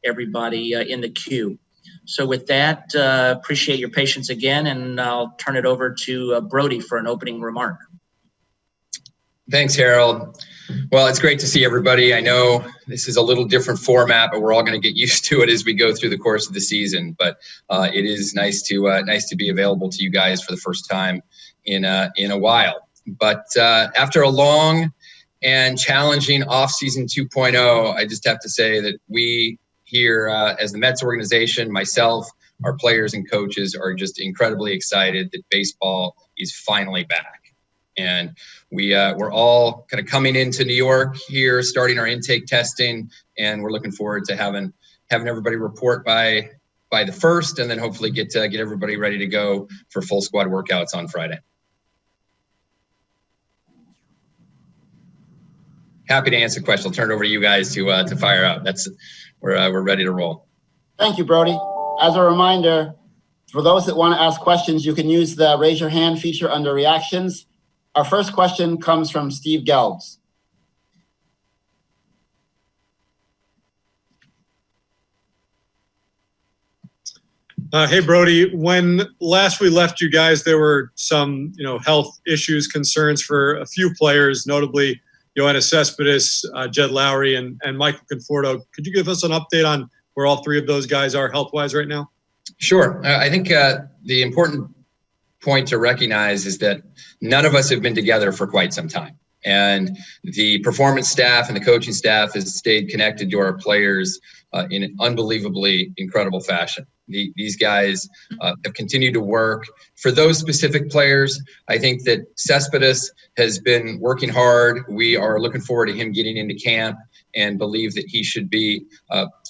everybody in the queue. So with that, appreciate your patience again, and I'll turn it over to Brodie for an opening remark. Thanks, Harold. Well, it's great to see everybody. I know this is a little different format, but we're all going to get used to it as we go through the course of the season. But it is nice to be available to you guys for the first time in a while. But after a long and challenging off-season 2.0, I just have to say that we here as the Mets organization, myself, our players and coaches are just incredibly excited that baseball is finally back. And we're all kind of coming into New York here, starting our intake testing, and we're looking forward to having everybody report by the 1st, and then hopefully get everybody ready to go for full squad workouts on Friday. Happy to answer questions. I'll turn it over to you guys to fire up. We're ready to roll. Thank you, Brodie. As a reminder, for those that want to ask questions, you can use the raise your hand feature under reactions. Our first question comes from Steve Gelbs. Hey, Brodie, when last we left you guys, there were some, health issues, concerns for a few players, notably Yoenis Cespedes, Jed Lowry, and Michael Conforto. Could you give us an update on where all three of those guys are health-wise right now? Sure. I think the important point to recognize is that none of us have been together for quite some time. And the performance staff and the coaching staff has stayed connected to our players in an unbelievably incredible fashion. These guys have continued to work. For those specific players, I think that Cespedes has been working hard. We are looking forward to him getting into camp and believe that he should be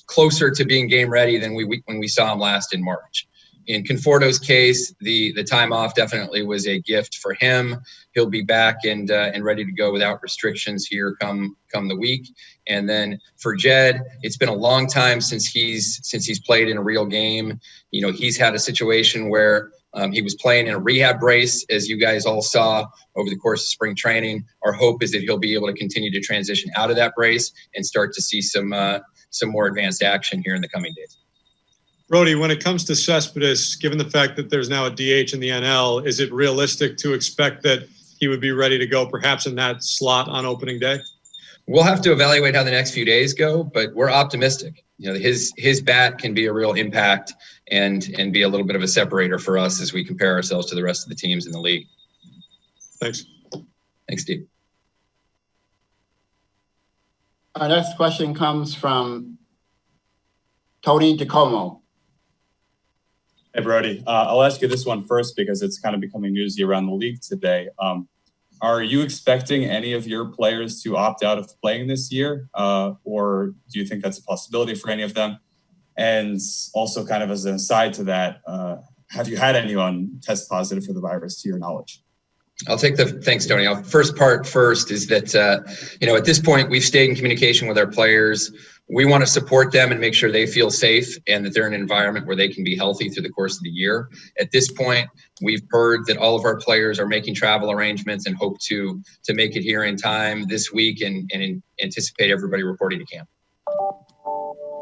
closer to being game ready than when we saw him last in March. In Conforto's case, the time off definitely was a gift for him. He'll be back and ready to go without restrictions here come the week. And then for Jed, it's been a long time since he's played in a real game. He's had a situation where he was playing in a rehab brace, as you guys all saw over the course of spring training. Our hope is that he'll be able to continue to transition out of that brace and start to see some more advanced action here in the coming days. Brodie, when it comes to Cespedes, given the fact that there's now a DH in the NL, is it realistic to expect that he would be ready to go perhaps in that slot on opening day? We'll have to evaluate how the next few days go, but we're optimistic. His bat can be a real impact and be a little bit of a separator for us as we compare ourselves to the rest of the teams in the league. Thanks. Thanks, Steve. Our next question comes from Tony DiComo. Hey, Brodie. I'll ask you this one first because it's kind of becoming newsy around the league today. Are you expecting any of your players to opt out of playing this year? Or do you think that's a possibility for any of them? And also kind of as an aside to that, have you had anyone test positive for the virus to your knowledge? I'll take thanks, Tony. First part first is that, at this point, we've stayed in communication with our players. We want to support them and make sure they feel safe and that they're in an environment where they can be healthy through the course of the year. At this point, we've heard that all of our players are making travel arrangements and hope to make it here in time this week and anticipate everybody reporting to camp.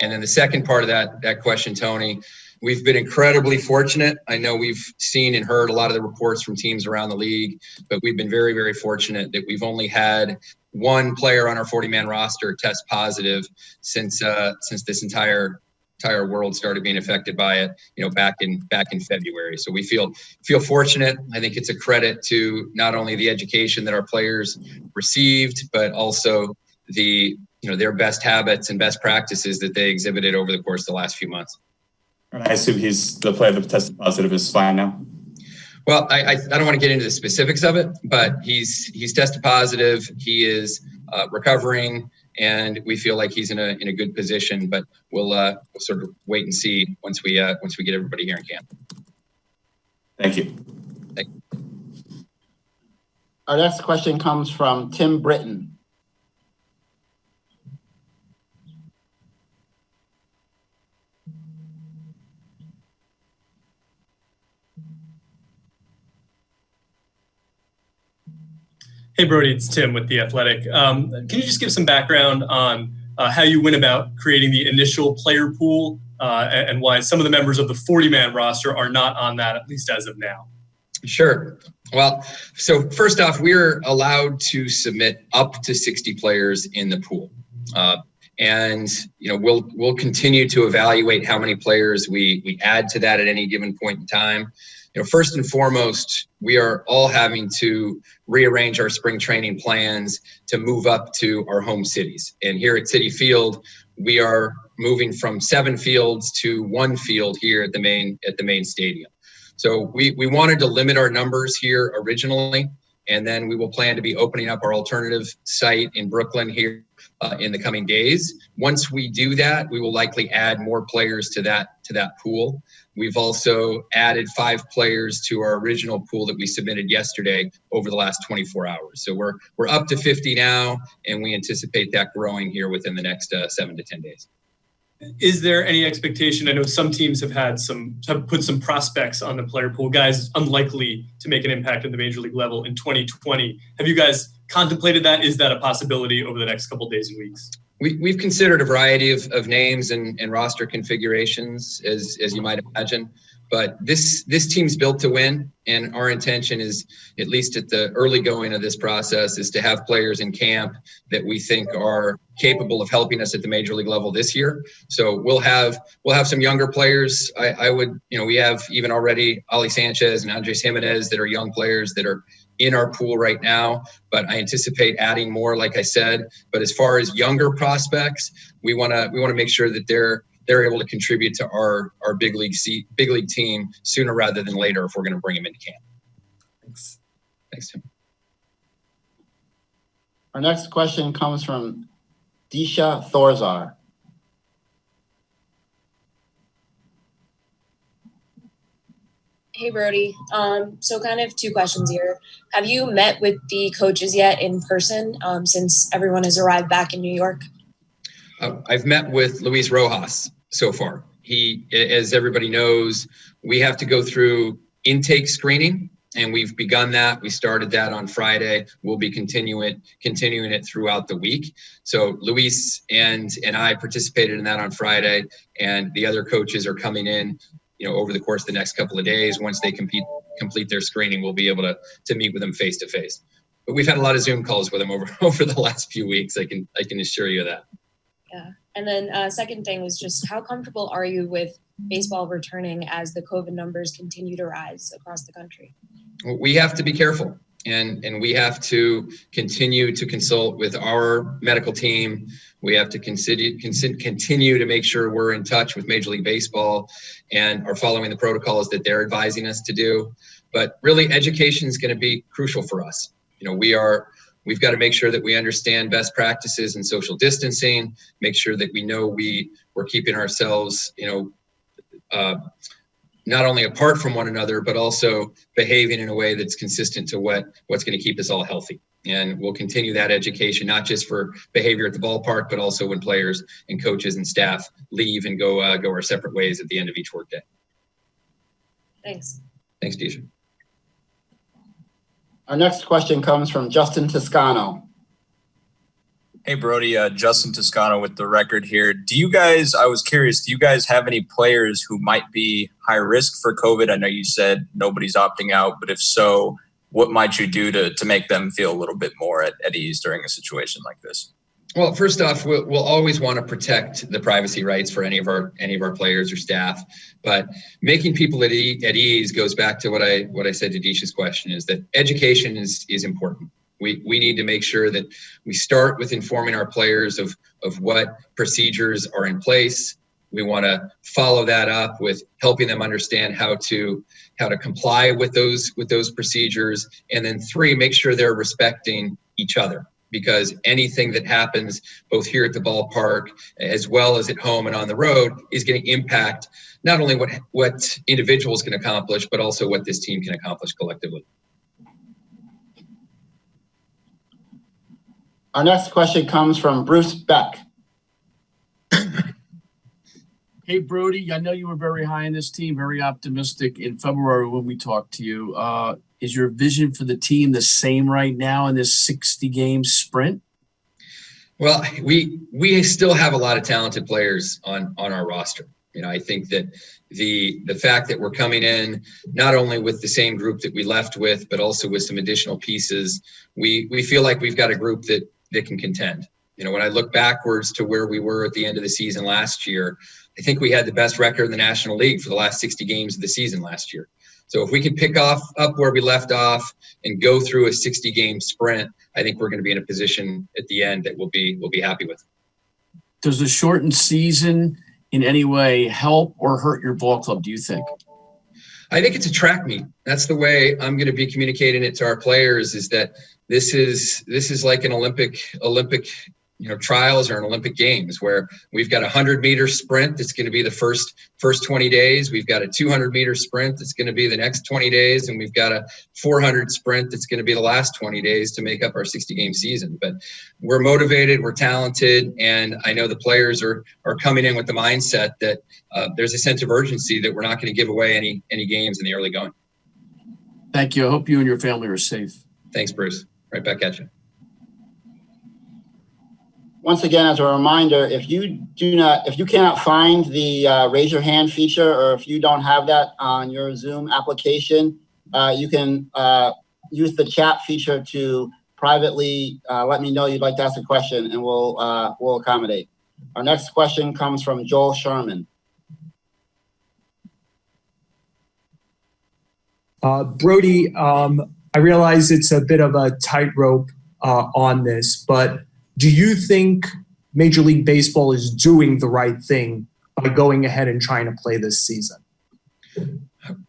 And then the second part of that question, Tony, we've been incredibly fortunate. I know we've seen and heard a lot of the reports from teams around the league, but we've been very, very fortunate that we've only had one player on our 40-man roster test positive since this entire world started being affected by it, back in February. So we feel fortunate. I think it's a credit to not only the education that our players received, but also their best habits and best practices that they exhibited over the course of the last few months. And I assume the player that tested positive is fine now? Well, I don't want to get into the specifics of it, but he's tested positive. He is recovering, and we feel like he's in a good position. But we'll sort of wait and see once we get everybody here in camp. Thank you. Thank you. Our next question comes from Tim Britton. Hey, Brodie, it's Tim with The Athletic. Can you just give some background on how you went about creating the initial player pool and why some of the members of the 40-man roster are not on that, at least as of now. Sure. Well, so first off, we're allowed to submit up to 60 players in the pool. And we'll continue to evaluate how many players we add to that at any given point in time. First and foremost, we are all having to rearrange our spring training plans to move up to our home cities. And here at Citi Field, we are moving from 7 fields to 1 field here at the main stadium. So we wanted to limit our numbers here originally, and then we will plan to be opening up our alternative site in Brooklyn here in the coming days. Once we do that, we will likely add more players to that pool. We've also added 5 players to our original pool that we submitted yesterday over the last 24 hours. So we're up to 50 now, and we anticipate that growing here within the next 7 to 10 days. Is there any expectation? I know some teams have put some prospects on the player pool, guys unlikely to make an impact at the major league level in 2020. Have you guys contemplated that? Is that a possibility over the next couple of days and weeks? We've considered a variety of names and roster configurations, as you might imagine. But this team's built to win, and our intention is, at least at the early going of this process, is to have players in camp that we think are capable of helping us at the major league level this year. So we'll have some younger players. We have even already Ali Sanchez and Andres Jimenez that are young players that are in our pool right now, but I anticipate adding more, like I said. But as far as younger prospects, we want to make sure that they're able to contribute to our big league team sooner rather than later if we're going to bring them into camp. Thanks, Tim. Our next question comes from Disha Thorzar. Hey, Brodie. So kind of 2 questions here. Have you met with the coaches yet in person since everyone has arrived back in New York? I've met with Luis Rojas so far. He, as everybody knows, we have to go through intake screening, and we've begun that. We started that on Friday. We'll be continuing it throughout the week. So Luis and I participated in that on Friday, and the other coaches are coming in over the course of the next couple of days. Once they complete their screening, we'll be able to meet with them face to face. But we've had a lot of Zoom calls with them over the last few weeks. I can assure you of that. Yeah. And then second thing was just how comfortable are you with baseball returning as the COVID numbers continue to rise across the country? We have to be careful, and we have to continue to consult with our medical team. We have to continue to make sure we're in touch with Major League Baseball and are following the protocols that they're advising us to do. But really, education is going to be crucial for us. We've got to make sure that we understand best practices in social distancing, make sure that we know we're keeping ourselves, not only apart from one another, but also behaving in a way that's consistent to what's going to keep us all healthy. And we'll continue that education, not just for behavior at the ballpark, but also when players and coaches and staff leave and go our separate ways at the end of each workday. Thanks. Thanks, Disha. Our next question comes from Justin Toscano. Hey, Brodie, Justin Toscano with The Record here. I was curious, do you guys have any players who might be high risk for COVID? I know you said nobody's opting out, but if so, what might you do to make them feel a little bit more at ease during a situation like this? Well, first off, we'll always want to protect the privacy rights for any of our players or staff. But making people at ease goes back to what I said to Disha's question, is that education is important. We need to make sure that we start with informing our players of what procedures are in place. We want to follow that up with helping them understand how to comply with those procedures. And then 3, make sure they're respecting each other, because anything that happens both here at the ballpark as well as at home and on the road is going to impact not only what individuals can accomplish, but also what this team can accomplish collectively. Our next question comes from Bruce Beck. Hey, Brodie, I know you were very high in this team, very optimistic in February when we talked to you. Is your vision for the team the same right now in this 60-game sprint? Well, we still have a lot of talented players on our roster. I think that the fact that we're coming in not only with the same group that we left with, but also with some additional pieces, we feel like we've got a group that can contend. When I look backwards to where we were at the end of the season last year, I think we had the best record in the National League for the last 60 games of the season last year. So if we can pick up where we left off and go through a 60-game sprint, I think we're going to be in a position at the end that we'll be happy with. Does the shortened season in any way help or hurt your ball club, do you think? I think it's a track meet. That's the way I'm going to be communicating it to our players, is that this is like an Olympic trials or an Olympic Games, where we've got a 100-meter sprint that's going to be the first 20 days. We've got a 200-meter sprint that's going to be the next 20 days. And we've got a 400 sprint that's going to be the last 20 days to make up our 60-game season. But we're motivated, we're talented, and I know the players are coming in with the mindset that there's a sense of urgency that we're not going to give away any games in the early going. Thank you. I hope you and your family are safe. Thanks, Bruce. Right back at you. Once again, as a reminder, if you cannot find the raise your hand feature, or if you don't have that on your Zoom application, you can use the chat feature to privately let me know you'd like to ask a question, and we'll accommodate. Our next question comes from Joel Sherman. Brodie, I realize it's a bit of a tightrope on this, but do you think Major League Baseball is doing the right thing by going ahead and trying to play this season?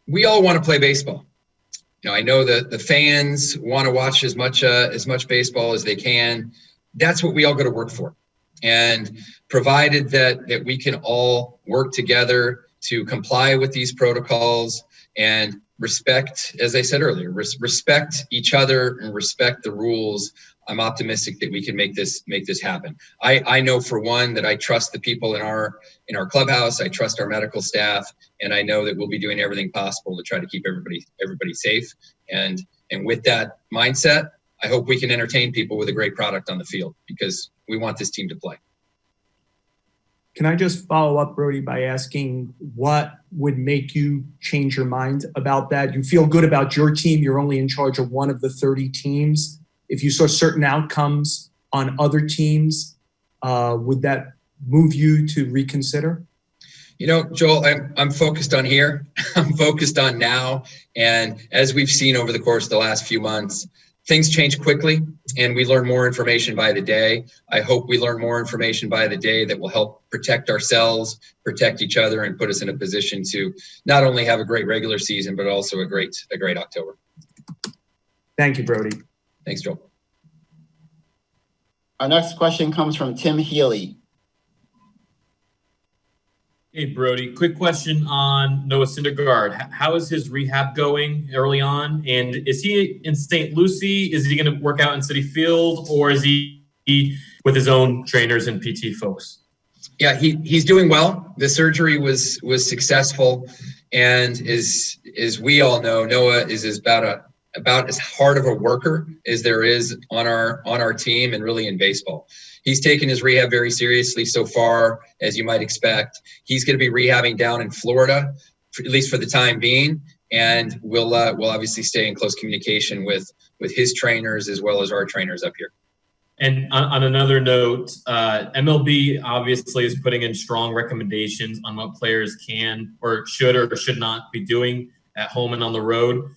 We all want to play baseball. I know that the fans want to watch as much baseball as they can. That's what we all go to work for. And provided that we can all work together to comply with these protocols and respect, as I said earlier, respect each other and respect the rules, I'm optimistic that we can make this happen. I know, for one, that I trust the people in our clubhouse. I trust our medical staff, and I know that we'll be doing everything possible to try to keep everybody safe. And with that mindset, I hope we can entertain people with a great product on the field, because we want this team to play. Can I just follow up, Brodie, by asking what would make you change your mind about that? You feel good about your team. You're only in charge of one of the 30 teams. If you saw certain outcomes on other teams, would that move you to reconsider? Joel, I'm focused on here. I'm focused on now. And as we've seen over the course of the last few months, things change quickly, and we learn more information by the day. I hope we learn more information by the day that will help protect ourselves, protect each other, and put us in a position to not only have a great regular season, but also a great October. Thank you, Brodie. Thanks, Joel. Our next question comes from Tim Healy. Hey, Brodie. Quick question on Noah Syndergaard. How is his rehab going early on? And is he in St. Lucie? Is he going to work out in City Field, or is he with his own trainers and PT folks? Yeah, he's doing well. The surgery was successful, and as we all know, Noah is about as hard of a worker as there is on our team, and really in baseball. He's taken his rehab very seriously so far, as you might expect. He's going to be rehabbing down in Florida, at least for the time being, and we'll obviously stay in close communication with his trainers as well as our trainers up here. And on another note, MLB obviously is putting in strong recommendations on what players can or should not be doing at home and on the road,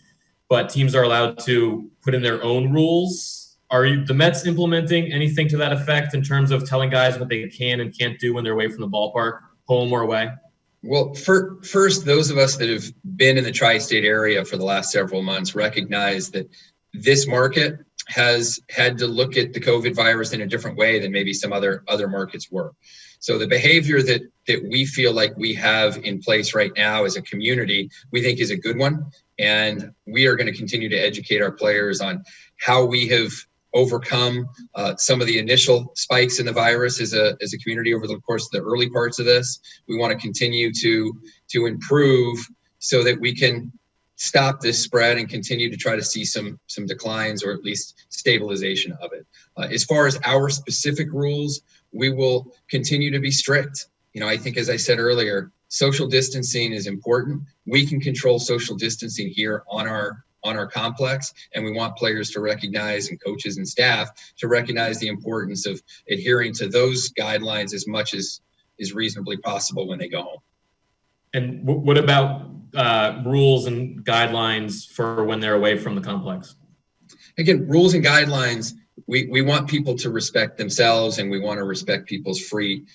but teams are allowed to put in their own rules. Are the Mets implementing anything to that effect in terms of telling guys what they can and can't do when they're away from the ballpark, home or away? Well, first, those of us that have been in the tri-state area for the last several months recognize that this market has had to look at the COVID virus in a different way than maybe some other markets were. So the behavior that we feel like we have in place right now as a community, we think is a good one. And we are going to continue to educate our players on how we have overcome some of the initial spikes in the virus as a community over the course of the early parts of this. We want to continue to improve so that we can stop this spread and continue to try to see some declines or at least stabilization of it. As far as our specific rules, we will continue to be strict. I think, as I said earlier, social distancing is important. We can control social distancing here on our complex, and we want players to recognize, and coaches and staff to recognize, the importance of adhering to those guidelines as much as is reasonably possible when they go home. And what about rules and guidelines for when they're away from the complex? Again, rules and guidelines, we want people to respect themselves, and we want to respect people's free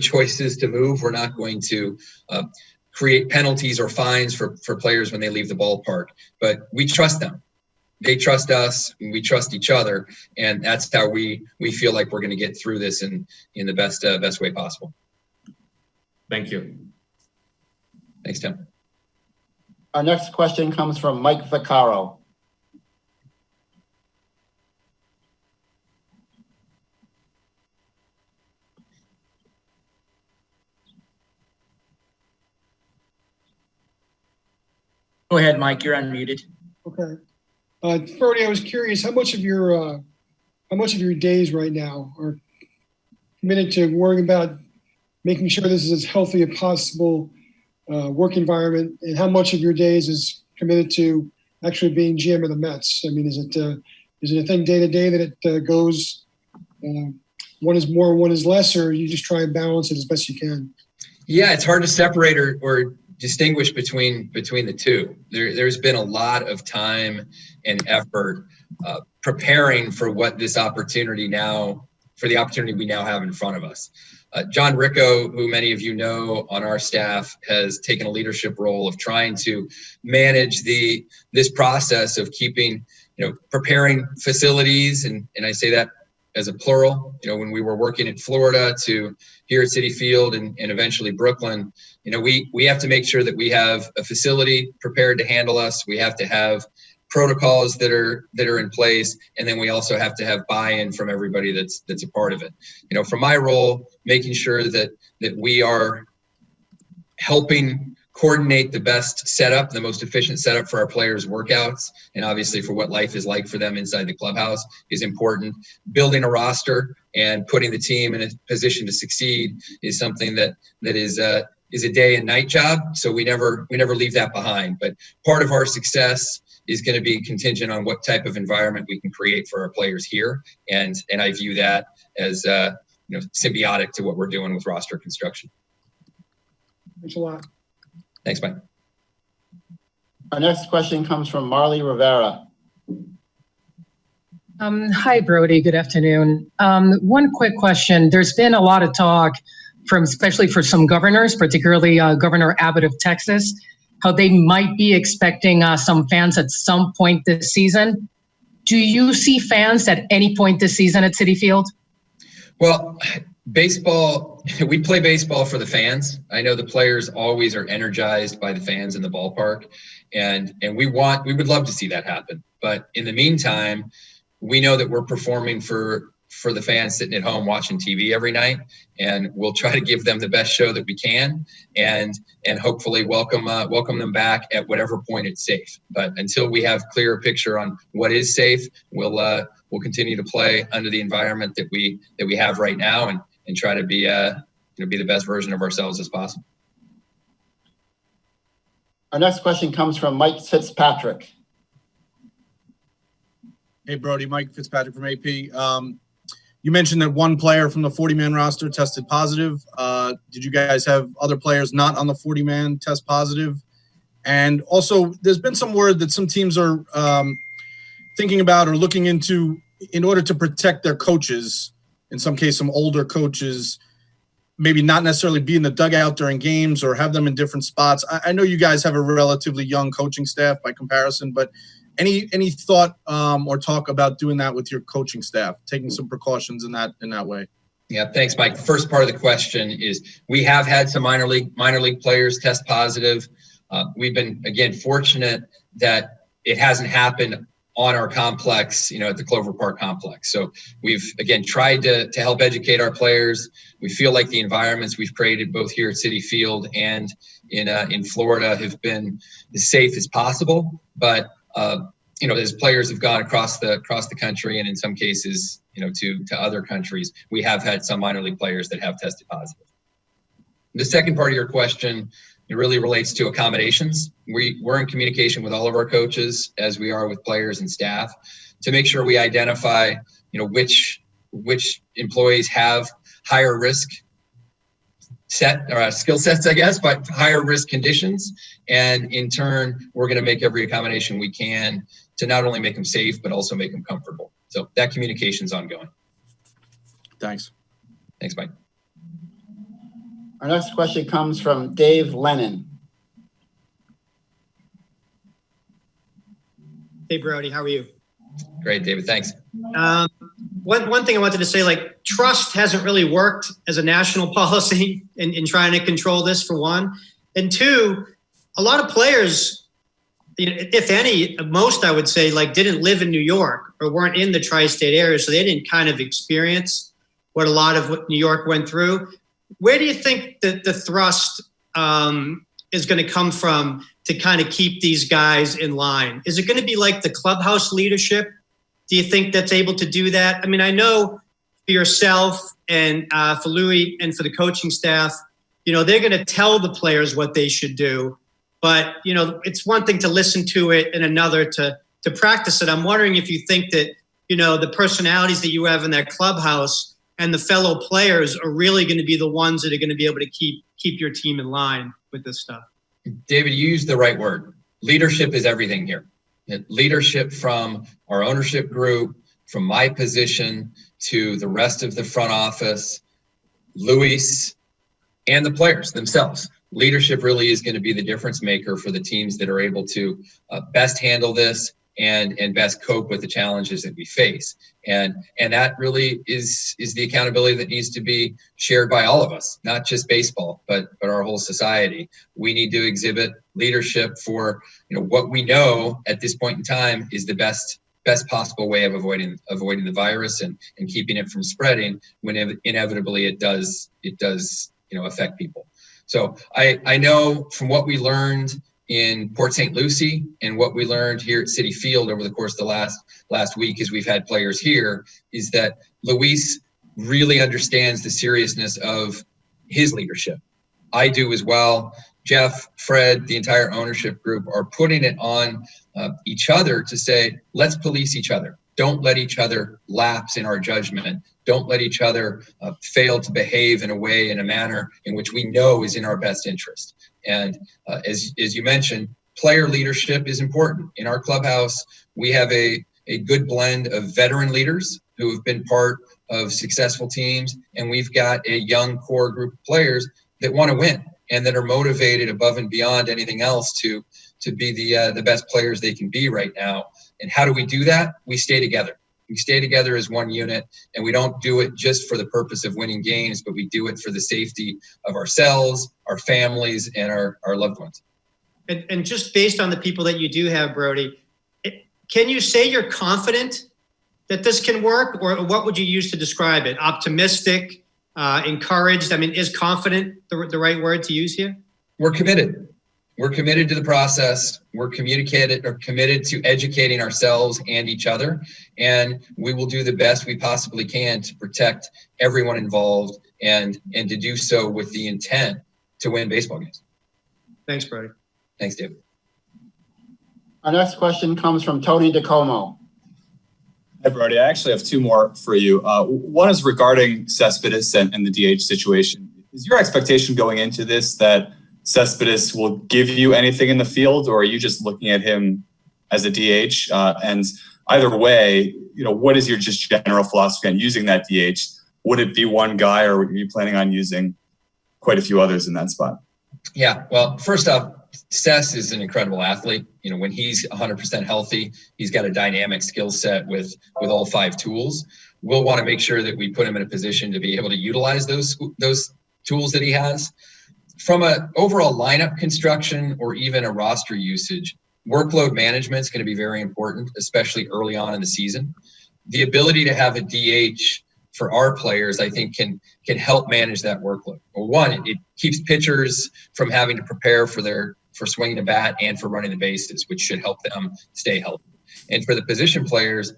choices to move. We're not going to create penalties or fines for players when they leave the ballpark, but we trust them. They trust us, and we trust each other, and that's how we feel like we're going to get through this in the best way possible. Thank you. Thanks, Tim. Our next question comes from Mike Vaccaro. Go ahead, Mike. You're unmuted. Okay. Brodie, I was curious, how much of your days right now are committed to worrying about making sure this is as healthy as possible work environment, and how much of your days is committed to actually being GM of the Mets? I mean, is it a thing day to day that it goes one is more, one is less, or you just try and balance it as best you can? Yeah, it's hard to separate or distinguish between the two. There's been a lot of time and effort preparing for the opportunity we now have in front of us. John Ricco, who many of you know on our staff, has taken a leadership role of trying to manage this process of preparing facilities, and I say that as a plural. When we were working in Florida to here at Citi Field and eventually Brooklyn, we have to make sure that we have a facility prepared to handle us. We have to have protocols that are in place, and then we also have to have buy-in from everybody that's a part of it. From my role, making sure that we are helping coordinate the best setup, the most efficient setup for our players' workouts, and obviously for what life is like for them inside the clubhouse is important. Building a roster and putting the team in a position to succeed is something that is a day and night job. So we never leave that behind. But part of our success is going to be contingent on what type of environment we can create for our players here, and I view that as symbiotic to what we're doing with roster construction. Thanks a lot. Thanks, Mike. Our next question comes from Marley Rivera. Hi, Brodie. Good afternoon. One quick question. There's been a lot of talk especially for some governors, particularly Governor Abbott of Texas, how they might be expecting some fans at some point this season. Do you see fans at any point this season at Citi Field? Well, Baseball, we play baseball for the fans. I know the players always are energized by the fans in the ballpark, and we would love to see that happen. But in the meantime, we know that we're performing for the fans sitting at home watching TV every night, and we'll try to give them the best show that we can, and hopefully welcome them back at whatever point it's safe. But until we have clearer picture on what is safe, we'll continue to play under the environment that we have right now, and try to be the best version of ourselves as possible. Our next question comes from Mike Fitzpatrick. Hey, Brodie, Mike Fitzpatrick from AP. You mentioned that one player from the 40-man roster tested positive. Did you guys have other players not on the 40-man test positive? And also, there's been some word that some teams are thinking about or looking into, in order to protect their coaches, in some case, some older coaches, maybe not necessarily be in the dugout during games or have them in different spots. I know you guys have a relatively young coaching staff by comparison, but any thought or talk about doing that with your coaching staff, taking some precautions in that way? Yeah, thanks, Mike. The first part of the question is we have had some minor league players test positive. We've been, again, fortunate that it hasn't happened on our complex, at the Clover Park complex. So we've, again, tried to help educate our players. We feel like the environments we've created both here at Citi Field and in Florida have been as safe as possible. But, as players have gone across the country, and in some cases, to other countries, we have had some minor league players that have tested positive. The second part of your question, it really relates to accommodations. We're in communication with all of our coaches, as we are with players and staff, to make sure we identify, which employees have higher risk skill sets, I guess, but higher risk conditions. And in turn, we're going to make every accommodation we can to not only make them safe, but also make them comfortable. So that communication is ongoing. Thanks. Thanks, Mike. Our next question comes from Dave Lennon. Hey, Brodie, how are you? Great, David, thanks. One thing I wanted to say, trust hasn't really worked as a national policy in trying to control this, for one. And two, a lot of players, if any, most I would say, didn't live in New York or weren't in the tri-state area, so they didn't kind of experience what a lot of what New York went through. Where do you think that the thrust is going to come from to kind of keep these guys in line? Is it going to be like the clubhouse leadership? Do you think that's able to do that? I mean, I know for yourself and for Louis and for the coaching staff, they're going to tell the players what they should do. But, it's one thing to listen to it and another to practice it. I'm wondering if you think that, the personalities that you have in that clubhouse and the fellow players are really going to be the ones that are going to be able to keep your team in line with this stuff. David, you used the right word. Leadership is everything here. Leadership from our ownership group, from my position to the rest of the front office, Luis, and the players themselves. Leadership really is going to be the difference maker for the teams that are able to best handle this and best cope with the challenges that we face. And that really is the accountability that needs to be shared by all of us, not just baseball, but our whole society. We need to exhibit leadership for what we know at this point in time is the best possible way of avoiding the virus and keeping it from spreading when inevitably it does affect people. So I know from what we learned in Port St. Lucie and what we learned here at Citi Field over the course of the last week as we've had players here, is that Luis really understands the seriousness of his leadership. I do as well. Jeff, Fred, the entire ownership group are putting it on each other to say, let's police each other. Don't let each other lapse in our judgment. Don't let each other fail to behave in a manner in which we know is in our best interest. And as you mentioned, player leadership is important. In our clubhouse, we have a good blend of veteran leaders who have been part of successful teams, and we've got a young core group of players that want to win and that are motivated above and beyond anything else to be the best players they can be right now. And how do we do that? We stay together. We stay together as one unit, and we don't do it just for the purpose of winning games, but we do it for the safety of ourselves, our families, and our loved ones. And just based on the people that you do have, Brodie, can you say you're confident that this can work, or what would you use to describe it? Optimistic, encouraged? I mean, is confident the right word to use here? We're committed. We're committed to the process. We're committed to educating ourselves and each other. And we will do the best we possibly can to protect everyone involved and to do so with the intent to win baseball games. Thanks, Brodie. Thanks, David. Our next question comes from Tony DeComo. Hi, Brodie. I actually have two more for you. One is regarding Cespedes and the DH situation. Is your expectation going into this that Cespedes will give you anything in the field, or are you just looking at him as a DH? And either way, what is your just general philosophy on using that DH? Would it be one guy, or are you planning on using quite a few others in that spot? Yeah, well, first off, Cess is an incredible athlete. When he's 100% healthy, he's got a dynamic skill set with all 5 tools. We'll want to make sure that we put him in a position to be able to utilize those tools that he has. From an overall lineup construction or even a roster usage, workload management is going to be very important, especially early on in the season. The ability to have a DH for our players, I think, can help manage that workload. Well, one, it keeps pitchers from having to prepare for swinging a bat and for running the bases, which should help them stay healthy. And for the position players,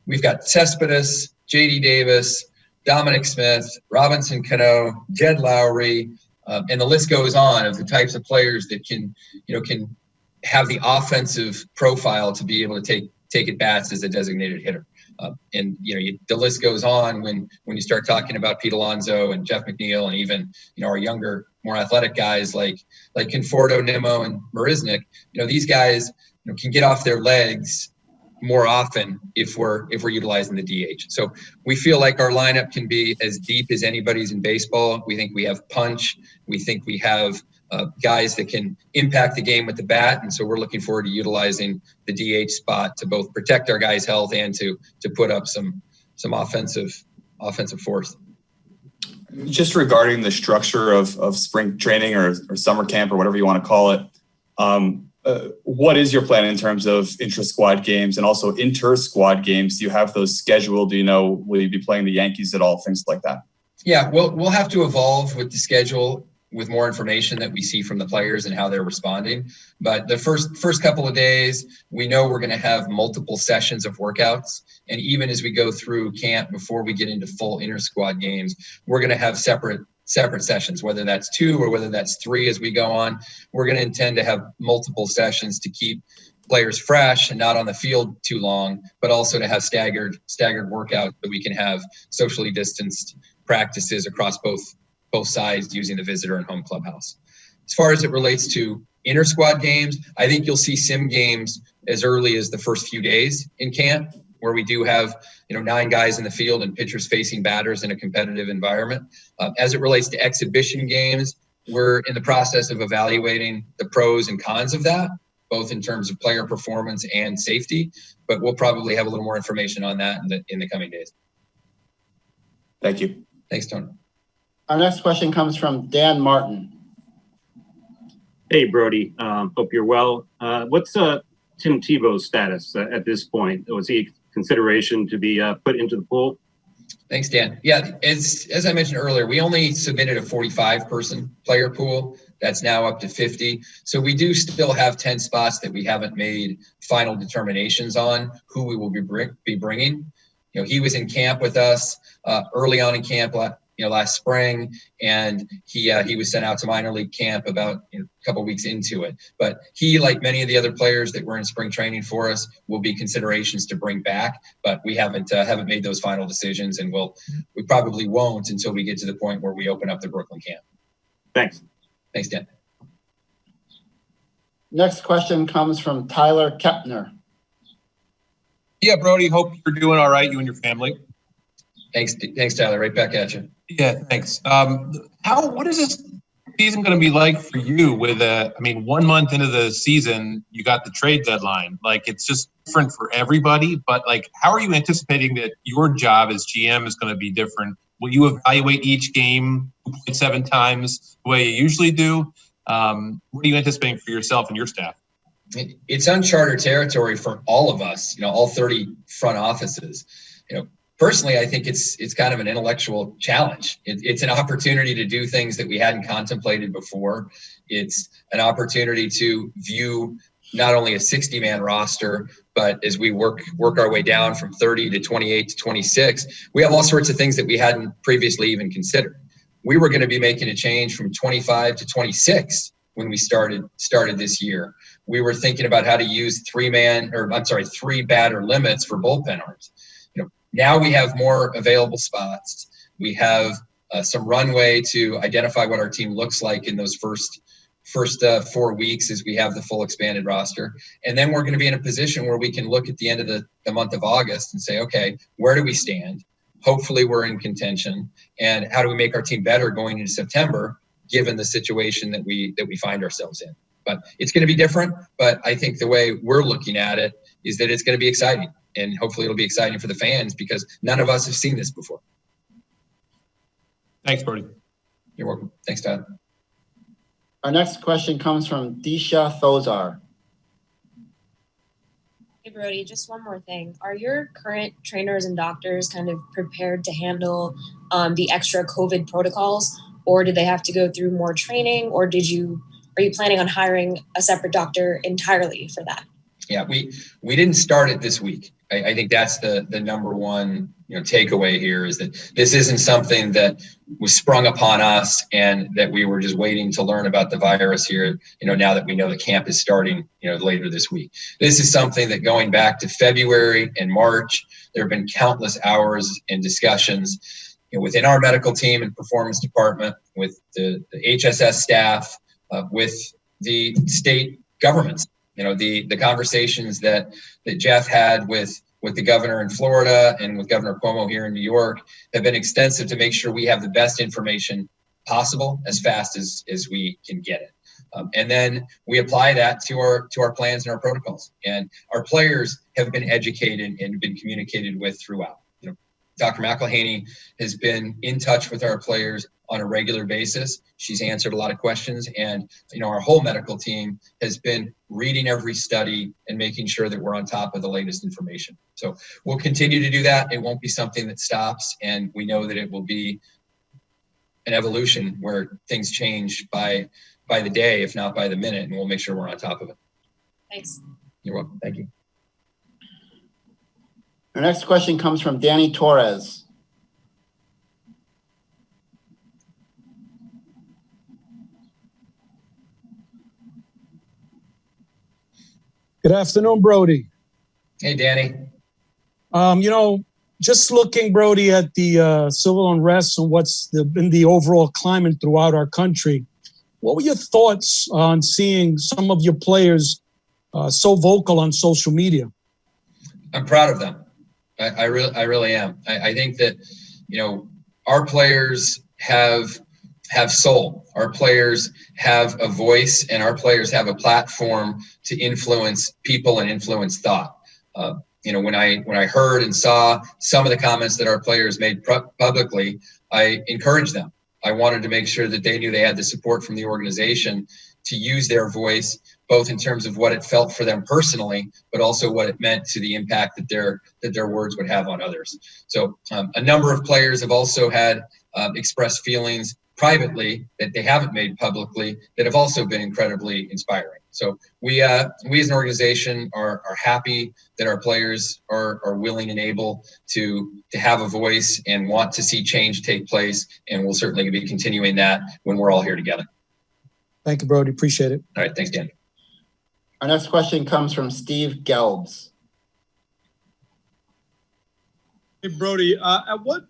we've got Cespedes, J.D. Davis, Dominic Smith, Robinson Cano, Jed Lowry, and the list goes on of the types of players that can have the offensive profile to be able to take at bats as a designated hitter. The list goes on when you start talking about Pete Alonso and Jeff McNeil and even our younger, more athletic guys like Conforto, Nimmo, and Marisnik. These guys can get off their legs more often if we're utilizing the DH. So we feel like our lineup can be as deep as anybody's in baseball. We think we have punch. We think we have guys that can impact the game with the bat, and so we're looking forward to utilizing the DH spot to both protect our guys' health and to put up some offensive force. Just regarding the structure of spring training or summer camp or whatever you want to call it, what is your plan in terms of intra-squad games and also inter-squad games? Do you have those scheduled? Do you know, will you be playing the Yankees at all? Things like that. Yeah, we'll have to evolve with the schedule with more information that we see from the players and how they're responding. But the first couple of days, we know we're going to have multiple sessions of workouts. And even as we go through camp before we get into full inter-squad games, we're going to have separate sessions, whether that's 2 or whether that's 3 as we go on. We're going to intend to have multiple sessions to keep players fresh and not on the field too long, but also to have staggered workouts that we can have socially distanced practices across both sides using the visitor and home clubhouse. As far as it relates to inter-squad games, I think you'll see sim games as early as the first few days in camp, where we do have 9 guys in the field and pitchers facing batters in a competitive environment. As it relates to exhibition games, we're in the process of evaluating the pros and cons of that, both in terms of player performance and safety, but we'll probably have a little more information on that in the coming days. Thank you. Thanks, Tony. Our next question comes from Dan Martin. Hey, Brodie. Hope you're well. What's Tim Tebow's status at this point? Was he consideration to be put into the pool? Thanks, Dan. Yeah, as I mentioned earlier, we only submitted a 45-person player pool. That's now up to 50. So we do still have 10 spots that we haven't made final determinations on who we will be bringing. He was in camp with us early on in camp last spring, and he was sent out to minor league camp about a couple weeks into it. But he, like many of the other players that were in spring training for us, will be considerations to bring back. But we haven't made those final decisions, and we probably won't until we get to the point where we open up the Brooklyn camp. Thanks. Thanks, Dan. Next question comes from Tyler Kepner. Yeah, Brodie, hope you're doing all right, you and your family. Thanks, Tyler. Right back at you. Yeah, thanks. What is this season going to be like for you? With 1 month into the season, you got the trade deadline. It's just different for everybody. But how are you anticipating that your job as GM is going to be different? Will you evaluate each game 2.7 times the way you usually do? What are you anticipating for yourself and your staff? It's uncharted territory for all of us. All 30 front offices. Personally, I think it's kind of an intellectual challenge. It's an opportunity to do things that we hadn't contemplated before. It's an opportunity to view not only a 60-man roster, but as we work our way down from 30 to 28 to 26, we have all sorts of things that we hadn't previously even considered. We were going to be making a change from 25 to 26 when we started this year. We were thinking about how to use 3 batter limits for bullpen arms. Now we have more available spots. We have some runway to identify what our team looks like in those first 4 weeks as we have the full expanded roster. And then we're going to be in a position where we can look at the end of the month of August and say, okay, where do we stand? Hopefully we're in contention. And how do we make our team better going into September, given the situation that we find ourselves in? But it's going to be different. But I think the way we're looking at it is that it's going to be exciting. And hopefully it'll be exciting for the fans because none of us have seen this before. Thanks, Brodie. You're welcome. Thanks, Todd. Our next question comes from Disha Thozar. Hey, Brodie, just one more thing. Are your current trainers and doctors kind of prepared to handle the extra COVID protocols, or did they have to go through more training, or are you planning on hiring a separate doctor entirely for that? Yeah, we didn't start it this week. I think that's the number one takeaway here is that this isn't something that was sprung upon us and that we were just waiting to learn about the virus here. Now that we know the camp is starting later this week, this is something that going back to February and March, there have been countless hours and discussions within our medical team and performance department, with the HSS staff, with the state governments. The conversations that Jeff had with the governor in Florida and with Governor Cuomo here in New York have been extensive to make sure we have the best information possible as fast as we can get it. And then we apply that to our plans and our protocols. And our players have been educated and been communicated with throughout. Dr. McElhaney has been in touch with our players on a regular basis. She's answered a lot of questions, and our whole medical team has been reading every study and making sure that we're on top of the latest information. So we'll continue to do that. It won't be something that stops, and we know that it will be an evolution where things change by the day, if not by the minute, and we'll make sure we're on top of it. Thanks. You're welcome. Thank you. Our next question comes from Danny Torres. Good afternoon, Brodie. Hey, Danny. Just looking, Brodie, at the civil unrest and what's been the overall climate throughout our country, what were your thoughts on seeing some of your players so vocal on social media? I'm proud of them. I really am. I think that, our players have soul. Our players have a voice, and our players have a platform to influence people and influence thought. When I heard and saw some of the comments that our players made publicly, I encouraged them. I wanted to make sure that they knew they had the support from the organization to use their voice, both in terms of what it felt for them personally, but also what it meant to the impact that their words would have on others. So a number of players have also had expressed feelings privately that they haven't made publicly that have also been incredibly inspiring. So we as an organization are happy that our players are willing and able to have a voice and want to see change take place, and we'll certainly be continuing that when we're all here together. Thank you, Brodie. Appreciate it. All right. Thanks, Dan. Our next question comes from Steve Gelbs. Hey, Brodie, at what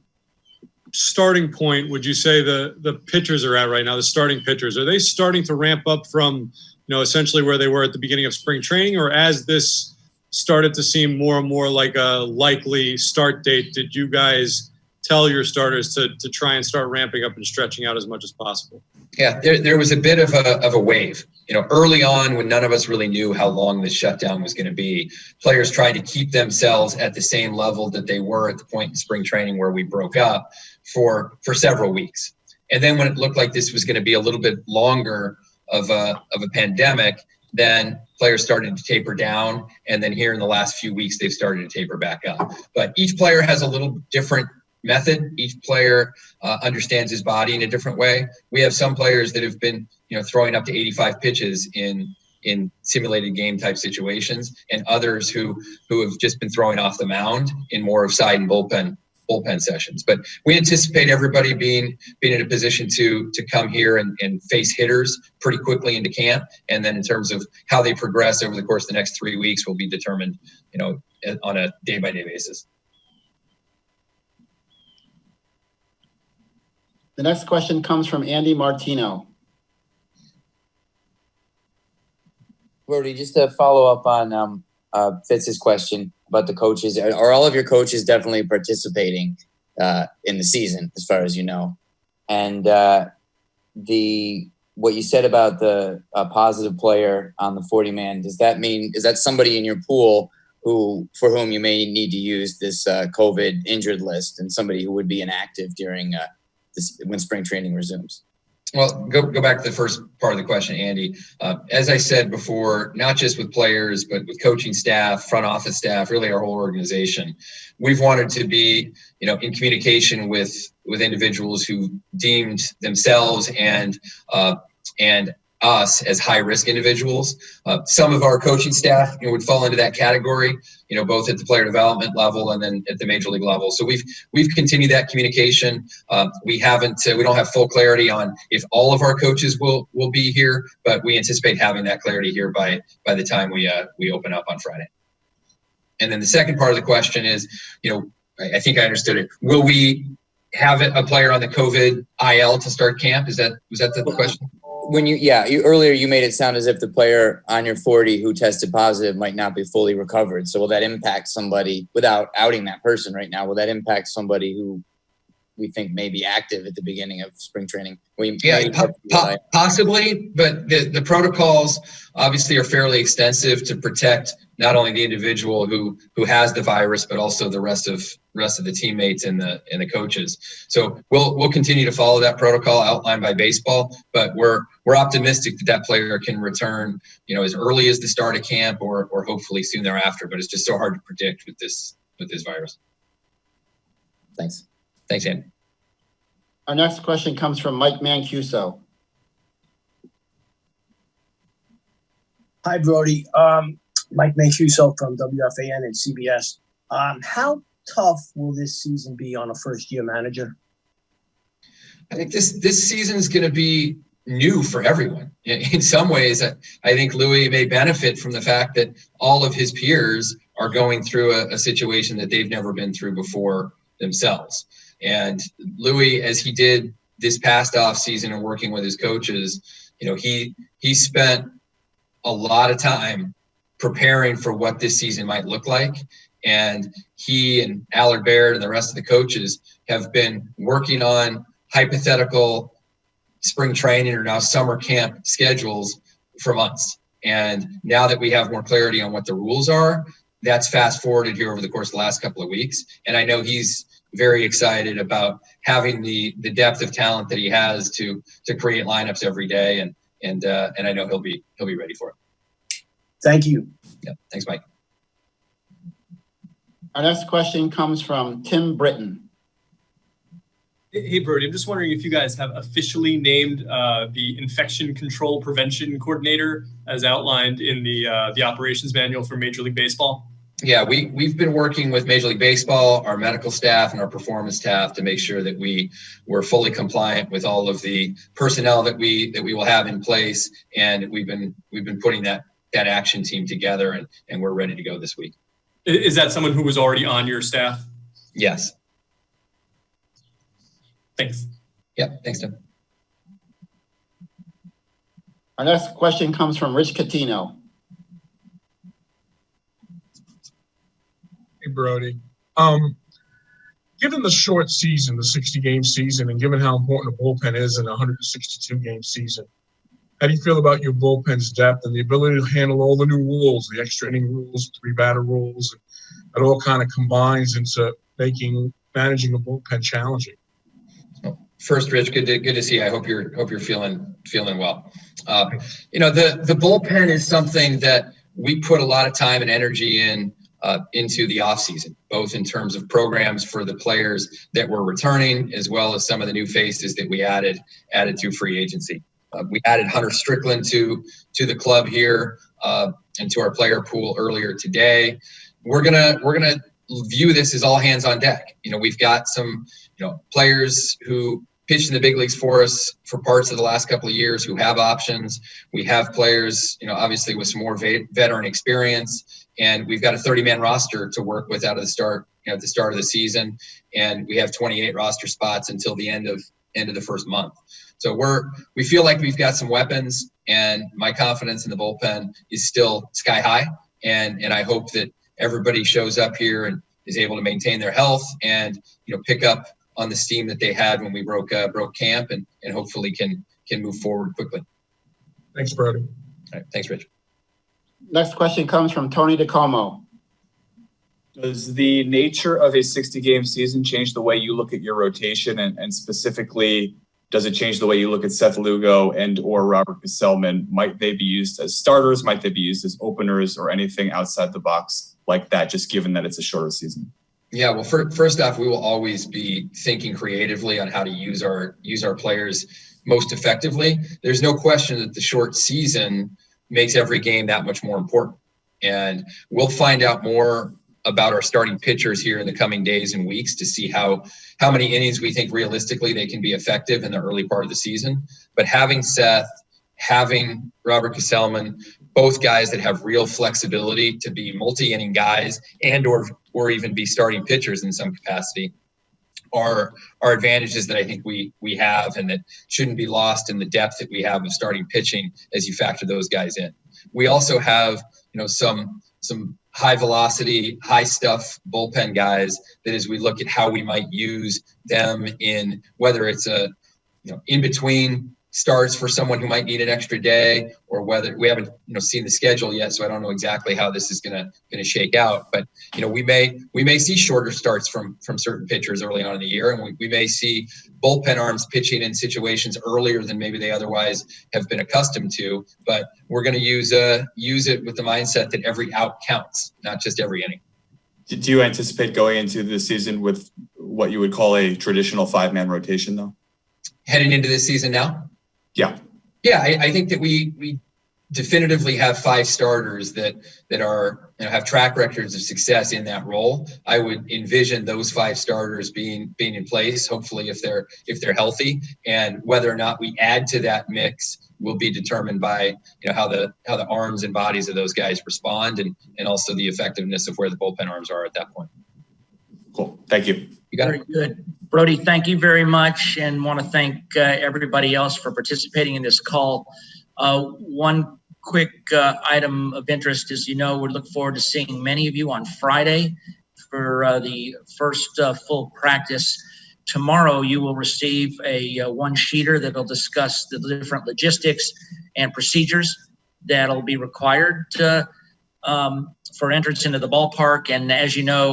starting point would you say the pitchers are at right now, the starting pitchers? Are they starting to ramp up from, essentially where they were at the beginning of spring training, or as this started to seem more and more like a likely start date, did you guys tell your starters to try and start ramping up and stretching out as much as possible? Yeah, there was a bit of a wave. Early on, when none of us really knew how long this shutdown was going to be, players tried to keep themselves at the same level that they were at the point in spring training where we broke up for several weeks. And then when it looked like this was going to be a little bit longer of a pandemic, then players started to taper down. And then here in the last few weeks, they've started to taper back up. But each player has a little different method. Each player understands his body in a different way. We have some players that have been, throwing up to 85 pitches in simulated game type situations, and others who have just been throwing off the mound in more of side and bullpen sessions. But we anticipate everybody being in a position to come here and face hitters pretty quickly into camp. And then in terms of how they progress over the course of the next 3 weeks will be determined, on a day-by-day basis. The next question comes from Andy Martino. Brodie, just to follow up on Fitz's question about the coaches, are all of your coaches definitely participating in the season, as far as you know? And what you said about the positive player on the 40-man, does that mean, is that somebody in your pool for whom you may need to use this COVID injured list, and somebody who would be inactive during when spring training resumes? Well, go back to the first part of the question, Andy. As I said before, not just with players, but with coaching staff, front office staff, really our whole organization, we've wanted to be, in communication with individuals who deemed themselves and us as high-risk individuals. Some of our coaching staff would fall into that category, both at the player development level and then at the major league level. So we've continued that communication. We don't have full clarity on if all of our coaches will be here, but we anticipate having that clarity here by the time we open up on Friday. And then the second part of the question is, I think I understood it. Will we have a player on the COVID IL to start camp? Was that the question? When earlier you made it sound as if the player on your 40 who tested positive might not be fully recovered. So will that impact somebody, without outing that person right now, will that impact somebody who we think may be active at the beginning of spring training? Possibly, but the protocols obviously are fairly extensive to protect not only the individual who has the virus, but also the rest of the teammates and the coaches. So we'll continue to follow that protocol outlined by baseball, but we're optimistic that player can return, as early as the start of camp or hopefully soon thereafter. But it's just so hard to predict with this virus. Thanks, Andy. Our next question comes from Mike Mancuso. Hi, Brodie. Mike Mancuso from WFAN and CBS. How tough will this season be on a first-year manager? I think this season is going to be new for everyone. In some ways, I think Louis may benefit from the fact that all of his peers are going through a situation that they've never been through before themselves. And Louis, as he did this past off season and working with his coaches, he spent a lot of time preparing for what this season might look like. And he and Allard Baird and the rest of the coaches have been working on hypothetical spring training or now summer camp schedules for months. And now that we have more clarity on what the rules are, that's fast forwarded here over the course of the last couple of weeks. And I know he's very excited about having the depth of talent that he has to create lineups every day. And I know he'll be ready for it. Thank you. Yeah. Thanks, Mike. Our next question comes from Tim Britton. Hey, Brodie, I'm just wondering if you guys have officially named the infection control prevention coordinator as outlined in the operations manual for Major League Baseball. Yeah, we've been working with Major League Baseball, our medical staff, and our performance staff to make sure that we're fully compliant with all of the personnel that we will have in place, and we've been putting that action team together, and we're ready to go this week. Is that someone who was already on your staff? Yes. Thanks. Yeah, thanks, Tim. Our next question comes from Rich Catino. Hey, Brodie. Given the short season, the 60-game season, and given how important a bullpen is in a 162-game season, how do you feel about your bullpen's depth and the ability to handle all the new rules, the extra inning rules, 3-batter rules? It all kind of combines into managing a bullpen challenging. First, Rich, good to see you. I hope you're feeling well. The bullpen is something that we put a lot of time and energy into the offseason, both in terms of programs for the players that were returning, as well as some of the new faces that we added through free agency. We added Hunter Strickland to the club here and to our player pool earlier today. We're gonna view this as all hands on deck. We've got some players who pitched in the big leagues for us for parts of the last couple of years who have options. We have players, obviously with some more veteran experience, and we've got a 30-man roster to work with at the start of the season, and we have 28 roster spots until the end of the first month. So we feel like we've got some weapons, and my confidence in the bullpen is still sky high, and I hope that everybody shows up here and is able to maintain their health and pick up on the steam that they had when we broke camp, and hopefully can move forward quickly. Thanks, Brodie. All right, thanks, Rich. Next question comes from Tony DeComo. Does the nature of a 60-game season change the way you look at your rotation and specifically Does it change the way you look at Seth Lugo and or Robert Gesellman? Might they be used as starters? Might they be used as openers or anything outside the box like that, just given that it's a shorter season? Yeah, well, first off, we will always be thinking creatively on how to use our players most effectively. There's no question that the short season makes every game that much more important. And we'll find out more about our starting pitchers here in the coming days and weeks to see how many innings we think realistically they can be effective in the early part of the season. But having Seth, having Robert Gesellman, both guys that have real flexibility to be multi-inning guys and or even be starting pitchers in some capacity are advantages that I think we have and that shouldn't be lost in the depth that we have of starting pitching as you factor those guys in. We also have, some high velocity, high stuff bullpen guys that as we look at how we might use them in whether it's in between starts for someone who might need an extra day, or whether we haven't seen the schedule yet, so I don't know exactly how this is gonna shake out. But we may see shorter starts from certain pitchers early on in the year, and we may see bullpen arms pitching in situations earlier than maybe they otherwise have been accustomed to. But we're going to use it with the mindset that every out counts, not just every inning. Do you anticipate going into the season with what you would call a traditional 5-man rotation, though? Heading into this season now? Yeah. Yeah, I think that we definitively have 5 starters that are have track records of success in that role. I would envision those 5 starters being in place, hopefully if they're healthy, and whether or not we add to that mix will be determined by how the arms and bodies of those guys respond, and also the effectiveness of where the bullpen arms are at that point. Cool. Thank you. You got it. Very good. Brodie, thank you very much, and want to thank everybody else for participating in this call. One quick item of interest is, we look forward to seeing many of you on Friday for the first full practice. Tomorrow, you will receive a one-sheeter that will discuss the different logistics and procedures that'll be required for entrance into the ballpark. And as you know,